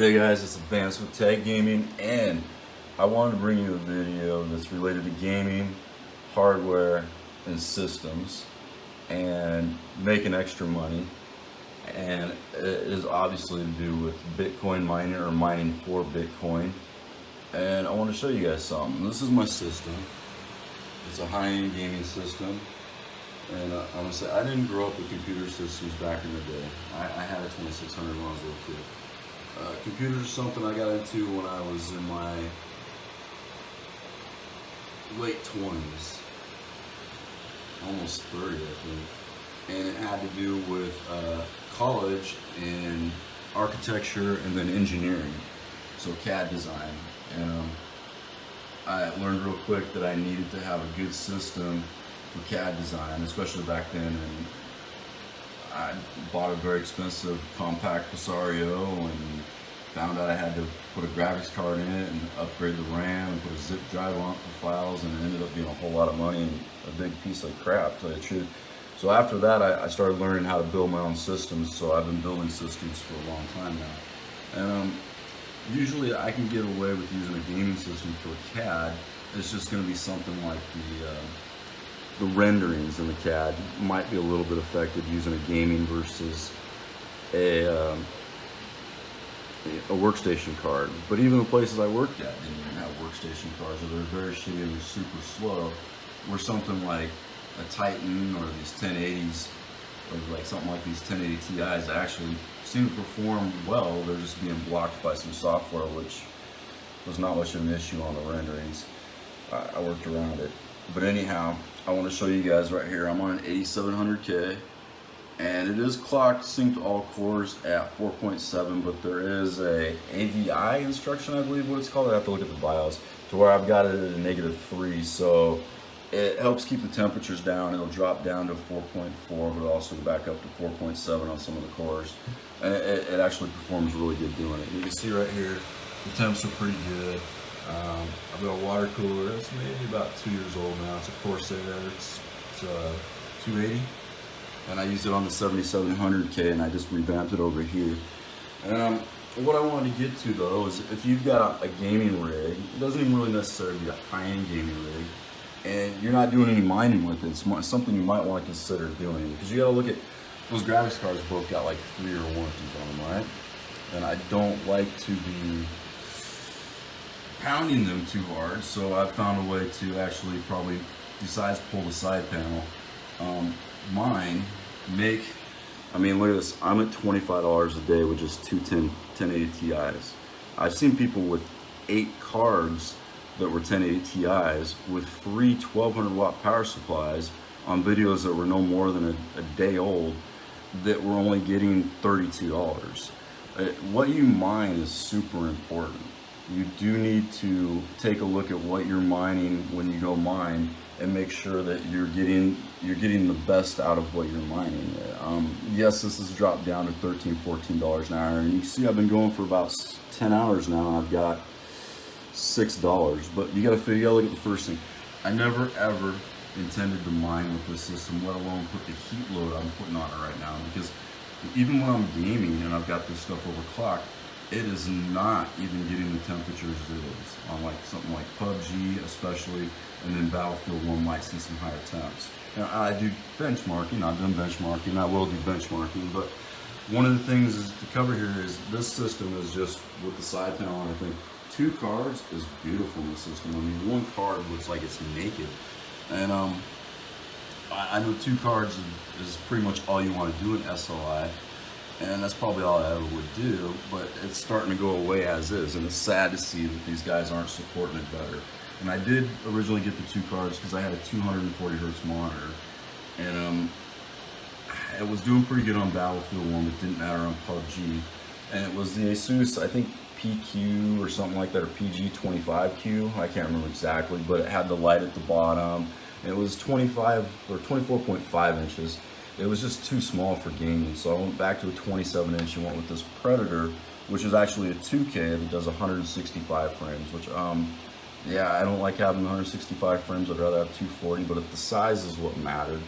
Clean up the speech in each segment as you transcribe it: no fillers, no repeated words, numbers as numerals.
Hey guys, it's Advanced with Tech Gaming, and I wanted to bring you a video that's related to gaming, hardware, and systems, and making extra money. And it is obviously to do with Bitcoin mining or mining for Bitcoin. And I want to show you guys something. This is my system. It's a high-end gaming system. And I'm gonna say I didn't grow up with computer systems back in the day. I had a 2600 when I was a little kid. Computers are something I got into when I was in my late 20s, almost 30 I think, and it had to do with college in architecture and then engineering, so CAD design. And I learned real quick that I needed to have a good system for CAD design, especially back then, and I bought a very expensive compact Pisario and found out I had to put a graphics card in it and upgrade the RAM and put a zip drive on it for files, and it ended up being a whole lot of money and a big piece of crap, to tell you the truth. So after that, I started learning how to build my own systems, so I've been building systems for a long time now. And usually I can get away with using a gaming system for CAD. It's just going to be something like the renderings in the CAD might be a little bit affected using a gaming versus a workstation card. But even the places I worked at didn't even have workstation cards, or they're very shitty and super slow, where something like a Titan or these 1080s, or like something like these 1080 Ti's actually seem to perform well. They're just being blocked by some software, which was not much of an issue on the renderings. I worked around it. But anyhow, I want to show you guys right here. I'm on an 8700K, and it is clocked synced all cores at 4.7, but there is a AVI instruction, I believe what it's called. I have to look at the BIOS, to where I've got it at a -3, so it helps keep the temperatures down. It'll drop down to 4.4, but it'll also go back up to 4.7 on some of the cores, and it actually performs really good doing it. You can see right here, the temps are pretty good. I've got a water cooler. It's maybe about 2 years old now. It's a Corsair. It's 280, and I used it on the 7700K, and I just revamped it over here. And what I wanted to get to though is, if you've got a gaming rig, it doesn't even really necessarily be a high-end gaming rig, and you're not doing any mining with it, it's something you might want to consider doing, because you got to look at those graphics cards. Both got like 3-year warranties on them, right? And I don't like to be pounding them too hard, so I've found a way to actually probably, besides pull the side panel, I mean, look at this. I'm at $25 a day with just two 1080 Ti's. I've seen people with 8 cards that were 1080 Ti's with 3 1200 watt power supplies on videos that were no more than a day old, that were only getting $32. What you mine is super important. You do need to take a look at what you're mining when you go mine, and make sure that you're getting the best out of what you're mining. Yes, this has dropped down to $13, $14 an hour, and you can see I've been going for about 10 hours now, and I've got $6. But you gotta look at the first thing. I never ever intended to mine with this system, let alone put the heat load I'm putting on it right now, because even when I'm gaming and I've got this stuff overclocked, it is not even getting the temperatures it is on like something like PUBG especially, and then Battlefield 1 might see some higher temps. Now I do benchmarking, I've done benchmarking, I will do benchmarking, but one of the things is to cover here is this system is just with the side panel and everything. 2 cards is beautiful in the system. I mean, 1 card looks like it's naked, and I know 2 cards is pretty much all you want to do in SLI. And that's probably all I ever would do, but it's starting to go away as is, and it's sad to see that these guys aren't supporting it better. And I did originally get the 2 cards because I had a 240 hertz monitor, and it was doing pretty good on Battlefield 1, but didn't matter on PUBG. And it was the Asus, I think PQ or something like that, or PG25Q, I can't remember exactly, but it had the light at the bottom. And it was 25 or 24.5 inches. It was just too small for gaming, so I went back to a 27-inch and went with this Predator, which is actually a 2K that does 165 frames, which, yeah, I don't like having 165 frames. I'd rather have 240, but if the size is what mattered,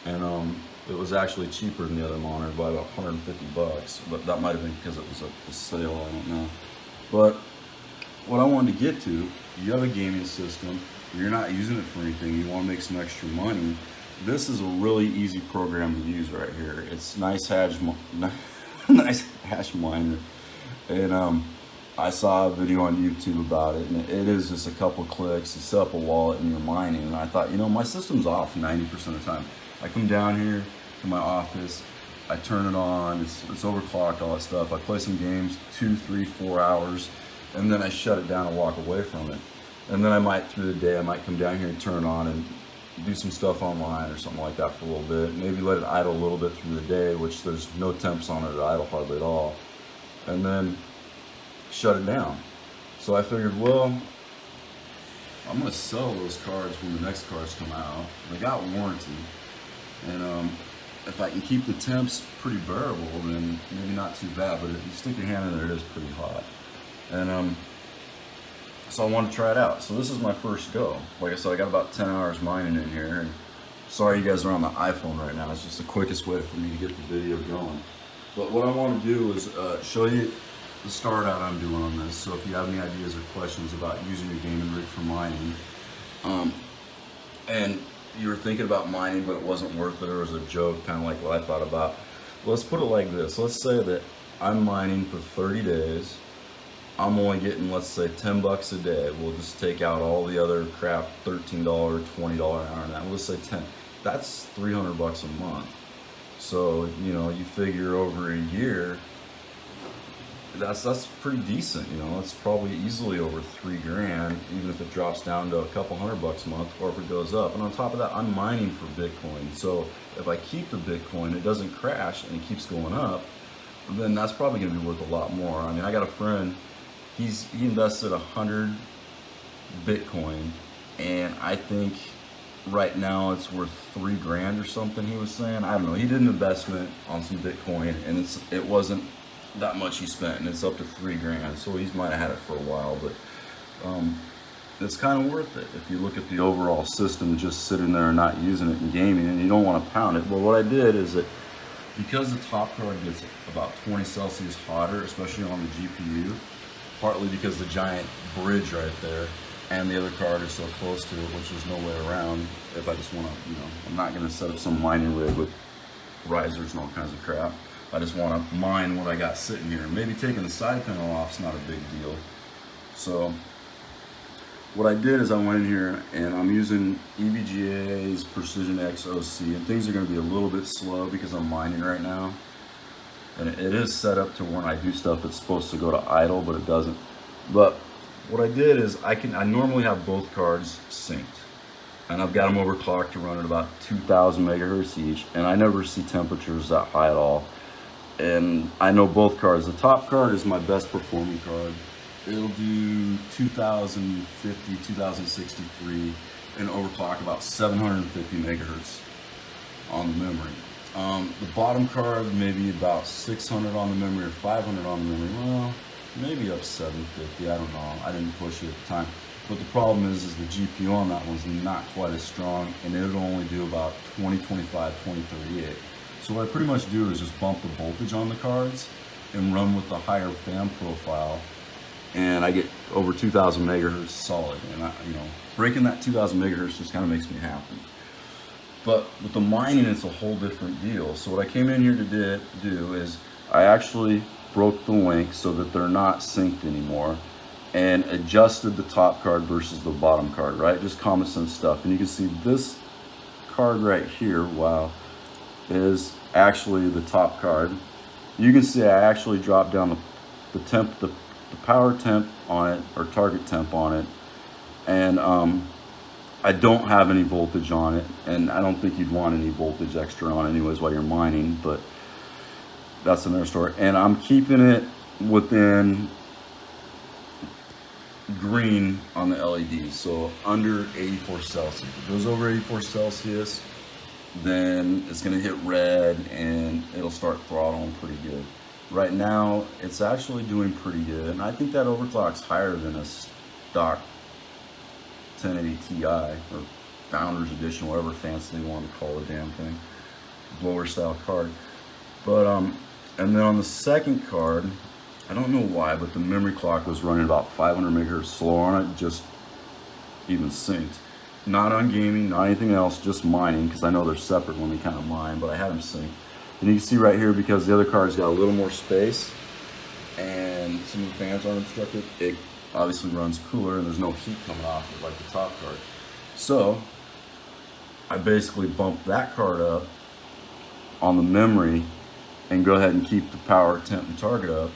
and it was actually cheaper than the other monitor by about 150 bucks, but that might have been because it was a sale, I don't know. But what I wanted to get to, you have a gaming system, you're not using it for anything, you want to make some extra money. This is a really easy program to use right here. It's NiceHash, NiceHash miner, and I saw a video on YouTube about it, and it is just a couple clicks. You set up a wallet and you're mining. And I thought, you know, my system's off 90% of the time. I come down here to my office, I turn it on, it's overclocked, all that stuff. I play some games, 2, 3, 4 hours, and then I shut it down and walk away from it. And then I might, through the day, I might come down here and turn it on and do some stuff online or something like that for a little bit. Maybe let it idle a little bit through the day, which there's no temps on it at idle hardly at all. And then shut it down. So I figured, well, I'm gonna sell those cards when the next cards come out. They got warranty, and if I can keep the temps pretty bearable, then maybe not too bad. But if you stick your hand in there, it is pretty hot. And so I want to try it out. So this is my first go. Like I said, I got about 10 hours mining in here. And sorry you guys are on the iPhone right now. It's just the quickest way for me to get the video going. But what I want to do is show you the start out I'm doing on this. So if you have any ideas or questions about using your gaming rig for mining, and you were thinking about mining but it wasn't worth it, or it was a joke, kind of like what I thought about, well, let's put it like this. Let's say that I'm mining for 30 days. I'm only getting, let's say, 10 bucks a day. We'll just take out all the other crap, $13, $20 an hour, and that. We'll just say 10. That's 300 bucks a month. So, you know, you figure over a year, that's pretty decent. You know, it's probably easily over 3 grand, even if it drops down to a couple $100 a month, or if it goes up. And on top of that, I'm mining for Bitcoin. So if I keep the Bitcoin, it doesn't crash and it keeps going up, then that's probably going to be worth a lot more. I mean, I got a friend. He invested 100 Bitcoin, and I think right now it's worth 3 grand or something. He was saying, I don't know. He did an investment on some Bitcoin, and it wasn't that much he spent, and it's up to 3 grand. So he might have had it for a while, but it's kind of worth it if you look at the overall system, just sitting there and not using it in gaming, and you don't want to pound it. But what I did is that because the top card gets about 20 Celsius hotter, especially on the GPU, partly because the giant bridge right there and the other card is so close to it, which there's no way around. If I just want to, you know, I'm not going to set up some mining rig with risers and all kinds of crap. I just want to mine what I got sitting here. Maybe taking the side panel off is not a big deal. So what I did is I went in here and I'm using EVGA's Precision XOC, and things are going to be a little bit slow because I'm mining right now. And it is set up to when I do stuff, it's supposed to go to idle, but it doesn't. But what I did is I normally have both cards synced, and I've got them overclocked to run at about 2,000 megahertz each, and I never see temperatures that high at all. And I know both cards. The top card is my best performing card. It'll do 2050, 2063, and overclock about 750 megahertz on the memory. The bottom card, maybe about 600 on the memory or 500 on the memory. Well, maybe up 750, I don't know. I didn't push it at the time. But the problem is the GPU on that one's not quite as strong, and it'll only do about 2025, 2038. So what I pretty much do is just bump the voltage on the cards and run with the higher fan profile, and I get over 2,000 megahertz solid. And breaking that 2,000 megahertz just kind of makes me happy. But with the mining, it's a whole different deal. So what I came in here to do is I actually broke the link so that they're not synced anymore, and adjusted the top card versus the bottom card, right? Just common sense stuff. And you can see this card right here, wow, is actually the top card. You can see I actually dropped down the power temp on it, or target temp on it, and I don't have any voltage on it, and I don't think you'd want any voltage extra on anyways while you're mining, but that's another story. And I'm keeping it within green on the LEDs, so under 84 Celsius. If it goes over 84 Celsius, then it's gonna hit red and it'll start throttling pretty good. Right now, it's actually doing pretty good, and I think that overclock's higher than a stock 1080 Ti or Founders Edition, whatever fancy they want to call the damn thing, blower style card. But and then on the second card, I don't know why, but the memory clock was running about 500 megahertz slower on it, just even synced. Not on gaming, not anything else, just mining, because I know they're separate when we kind of mine, but I had them synced. And you can see right here, because the other card's got a little more space and some of the fans aren't obstructed, it obviously runs cooler and there's no heat coming off it like the top card. So I basically bumped that card up on the memory and go ahead and keep the power, temp, and target up,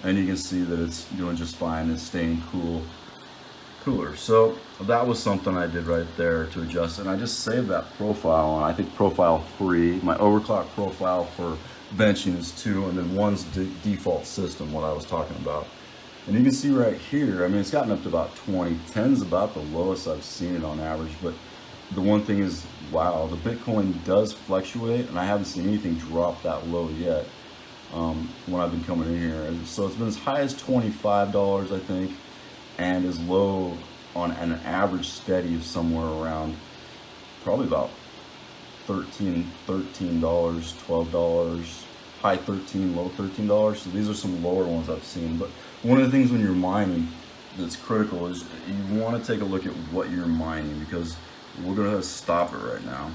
and you can see that it's doing just fine. It's staying cooler. So that was something I did right there to adjust, and I just saved that profile on, I think, profile 3. My overclock profile for benching is 2, and then 1's default system, what I was talking about. And you can see right here, I mean, it's gotten up to about 20. 10's about the lowest I've seen it on average, but the one thing is, wow, the Bitcoin does fluctuate, and I haven't seen anything drop that low yet when I've been coming in here. So it's been as high as $25, I think, and as low on an average steady of somewhere around probably about $13, $12, high 13, low $13. So these are some lower ones I've seen. But one of the things when you're mining that's critical is you want to take a look at what you're mining, because we're going to stop it right now.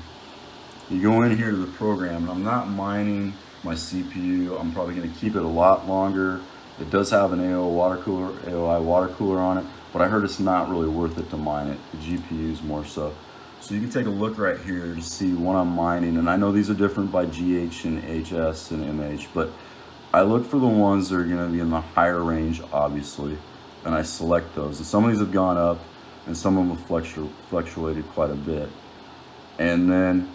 You go in here to the program, and I'm not mining my CPU. I'm probably going to keep it a lot longer. It does have an AOI water cooler on it, but I heard it's not really worth it to mine it. The GPU's more so. So you can take a look right here to see what I'm mining, and I know these are different by GH and HS and MH, but I look for the ones that are going to be in the higher range, obviously, and I select those. And some of these have gone up, and some of them have fluctuated quite a bit. And then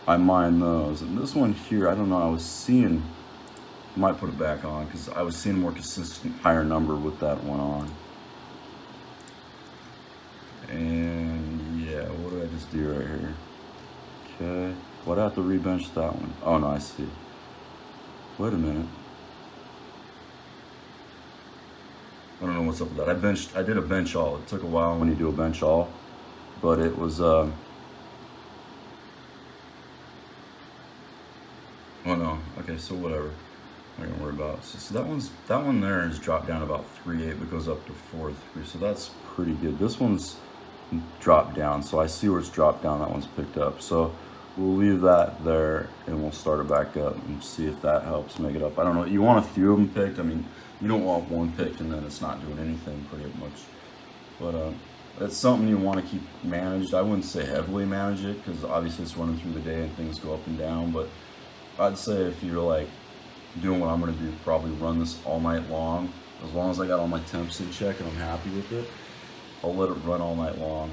I mine those. And this one here, I don't know, I was seeing, I might put it back on, because I was seeing a more consistent higher number with that one on. And yeah, what did I just do right here? Okay, why'd I have to rebench that one? Oh no, I see. Wait a minute. I don't know what's up with that. I did a bench all. It took a while when you do a bench all, but it was, oh no, okay, so whatever. I'm not gonna worry about it. So that one there has dropped down about 3.8, but goes up to 4.3, so that's pretty good. This one's dropped down, so I see where it's dropped down. That one's picked up. So we'll leave that there and we'll start it back up and see if that helps make it up. I don't know, you want a few of them picked. I mean, you don't want one picked and then it's not doing anything pretty much. But it's something you want to keep managed. I wouldn't say heavily manage it, because obviously it's running through the day and things go up and down, but I'd say if you're like doing what I'm going to do, probably run this all night long. As long as I got all my temps in check and I'm happy with it, I'll let it run all night long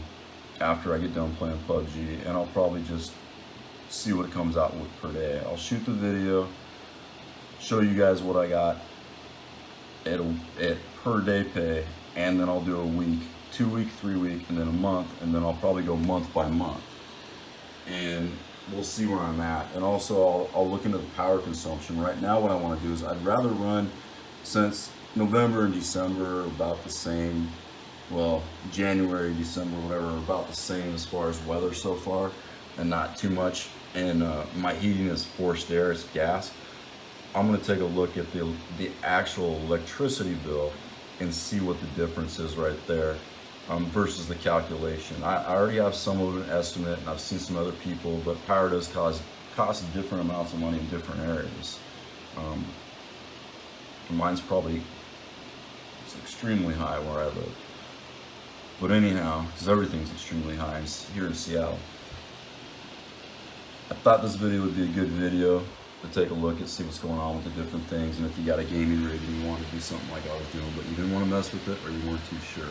after I get done playing PUBG, and I'll probably just see what it comes out with per day. I'll shoot the video, show you guys what I got at per day pay, and then I'll do a week, 2 week, 3 week, and then a month, and then I'll probably go month by month, and we'll see where I'm at. And also I'll look into the power consumption. Right now what I want to do is I'd rather run, since November and December are about the same, well, January, December, whatever, are about the same as far as weather so far, and not too much, and my heating is forced air, it's gas. I'm going to take a look at the actual electricity bill and see what the difference is right there versus the calculation. I already have some of an estimate, and I've seen some other people, but power does cost different amounts of money in different areas. Mine's probably, it's extremely high where I live. But anyhow, because everything's extremely high here in Seattle. I thought this video would be a good video to take a look and see what's going on with the different things, and if you got a gaming rig and you want to do something like I was doing, but you didn't want to mess with it or you weren't too sure.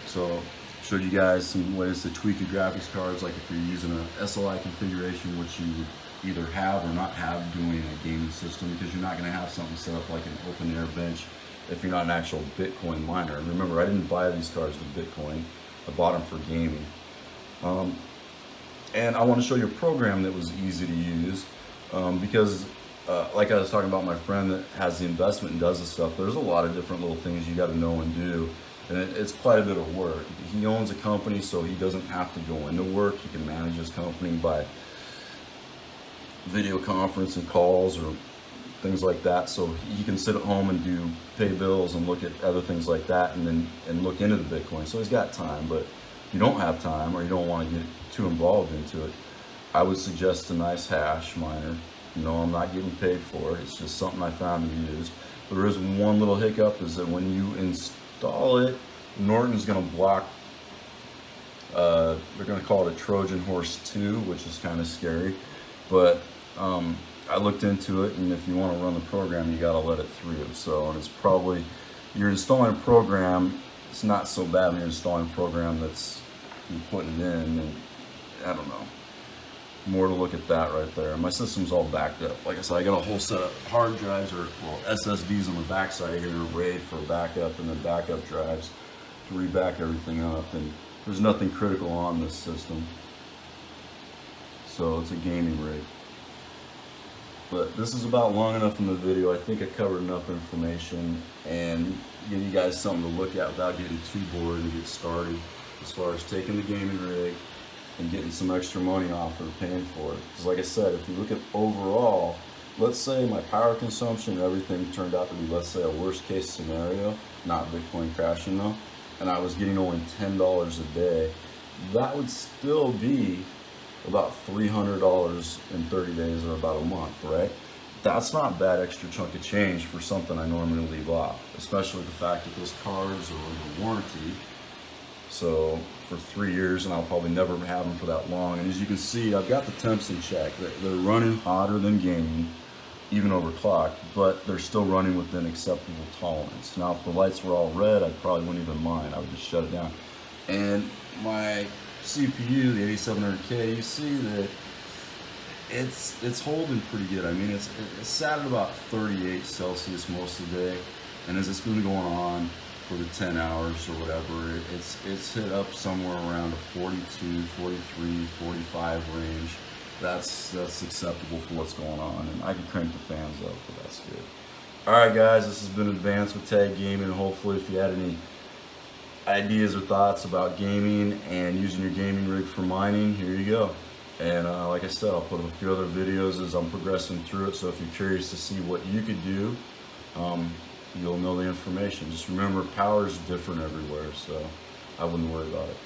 So showed you guys some ways to tweak your graphics cards, like if you're using a SLI configuration, which you would either have or not have doing a gaming system, because you're not going to have something set up like an open air bench if you're not an actual Bitcoin miner. And remember, I didn't buy these cards with Bitcoin, I bought them for gaming. And I want to show you a program that was easy to use, because like I was talking about my friend that has the investment and does this stuff, there's a lot of different little things you got to know and do. And it's quite a bit of work. He owns a company, so he doesn't have to go into work. He can manage his company by video conference and calls or things like that. So he can sit at home and pay bills and look at other things like that, and look into the Bitcoin. So he's got time. But if you don't have time or you don't want to get too involved into it, I would suggest a NiceHash miner. I'm not getting paid for it. It's just something I found to use. But there is one little hiccup, is that when you install it, Norton's going to block, they're going to call it a Trojan Horse 2, which is kind of scary. But I looked into it, and if you want to run the program, you got to let it through. So, and it's probably, you're installing a program, it's not so bad when you're installing a program that's, you're putting it in, and I don't know. More to look at that right there. My system's all backed up. Like I said, I got a whole set of hard drives, or SSDs on the back side here, RAID for backup, and then backup drives to reback everything up. And there's nothing critical on this system, so it's a gaming rig. But this is about long enough in the video. I think I covered enough information and give you guys something to look at without getting too bored and get started as far as taking the gaming rig and getting some extra money off or paying for it. Because like I said, if you look at overall, let's say my power consumption and everything turned out to be, let's say, a worst case scenario, not Bitcoin crashing though, and I was getting only $10 a day, that would still be about $300 in 30 days, or about a month, right? That's not a bad extra chunk of change for something I normally leave off, especially the fact that those cars are under warranty. So for 3 years, and I'll probably never have them for that long. And as you can see, I've got the temps in check. They're running hotter than gaming, even overclocked, but they're still running within acceptable tolerance. Now, if the lights were all red, I probably wouldn't even mind. I would just shut it down. And my CPU, the 8700K, you see that it's holding pretty good. I mean, it's sat at about 38 Celsius most of the day, and as it's been going on for the 10 hours or whatever, it's hit up somewhere around a 42, 43, 45 range. That's acceptable for what's going on, and I can crank the fans up, but that's good. All right, guys, this has been Advanced with Tag Gaming. Hopefully, if you had any ideas or thoughts about gaming and using your gaming rig for mining, here you go. And like I said, I'll put a few other videos as I'm progressing through it, so if you're curious to see what you could do, you'll know the information. Just remember, power is different everywhere, so I wouldn't worry about it.